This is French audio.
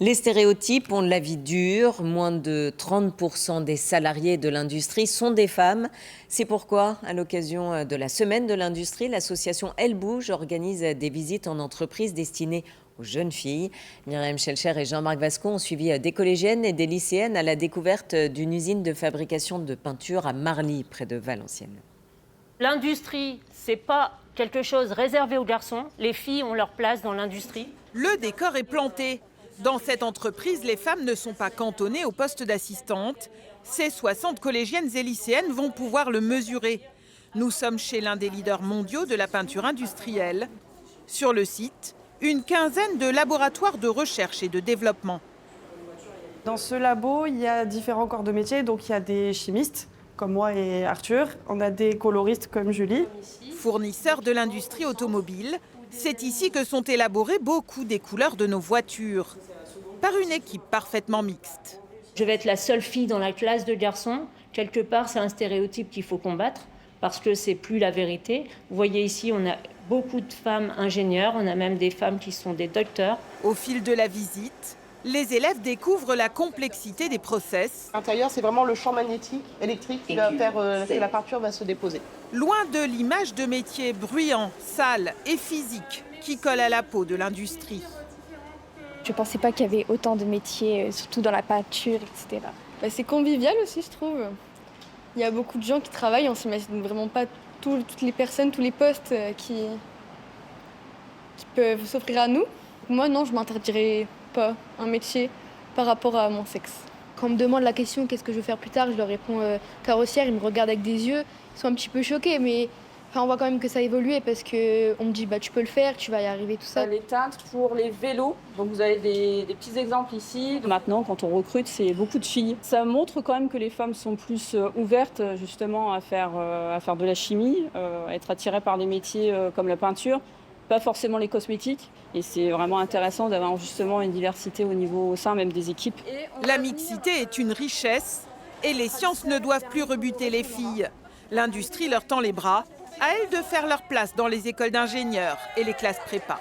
Les stéréotypes ont la vie dure. Moins de 30% des salariés de l'industrie sont des femmes. C'est pourquoi, à l'occasion de la Semaine de l'Industrie, l'association Elle Bouge organise des visites en entreprise destinées aux jeunes filles. Myriam Schelcher et Jean-Marc Vascon ont suivi des collégiennes et des lycéennes à la découverte d'une usine de fabrication de peinture à Marly, près de Valenciennes. L'industrie, c'est pas quelque chose réservé aux garçons. Les filles ont leur place dans l'industrie. Le décor est planté. Dans cette entreprise, les femmes ne sont pas cantonnées au poste d'assistante. Ces 60 collégiennes et lycéennes vont pouvoir le mesurer. Nous sommes chez l'un des leaders mondiaux de la peinture industrielle. Sur le site, une quinzaine de laboratoires de recherche et de développement. Dans ce labo, il y a différents corps de métier. Donc il y a des chimistes, comme moi et Arthur. On a des coloristes comme Julie. Fournisseurs de l'industrie automobile, c'est ici que sont élaborées beaucoup des couleurs de nos voitures, par une équipe parfaitement mixte. Je vais être la seule fille dans la classe de garçons. Quelque part, c'est un stéréotype qu'il faut combattre parce que c'est plus la vérité. Vous voyez ici, on a beaucoup de femmes ingénieures, on a même des femmes qui sont des docteurs. Au fil de la visite, les élèves découvrent la complexité des process. À l'intérieur, c'est vraiment le champ magnétique, électrique qui va faire que la peinture va se déposer. Loin de l'image de métiers bruyants, sales et physiques qui collent à la peau de l'industrie. Je ne pensais pas qu'il y avait autant de métiers, surtout dans la peinture, etc. C'est convivial aussi, je trouve. Il y a beaucoup de gens qui travaillent, on ne s'imagine vraiment pas toutes les personnes, tous les postes qui peuvent s'offrir à nous. Moi, non, je ne m'interdirais pas un métier par rapport à mon sexe. Quand on me demande la question « qu'est-ce que je veux faire plus tard ?», je leur réponds carrossière, ils me regardent avec des yeux, ils sont un petit peu choqués, mais on voit quand même que ça a évolué parce qu'on me dit tu peux le faire, tu vas y arriver, tout ça. Les teintes pour les vélos, donc vous avez des petits exemples ici. Maintenant, quand on recrute, c'est beaucoup de filles. Ça montre quand même que les femmes sont plus ouvertes justement à faire de la chimie, à être attirées par des métiers comme la peinture, pas forcément les cosmétiques. Et c'est vraiment intéressant d'avoir justement une diversité au sein même des équipes. La mixité est une richesse et les sciences ne doivent plus rebuter les filles. L'industrie leur tend les bras. À elles de faire leur place dans les écoles d'ingénieurs et les classes prépa.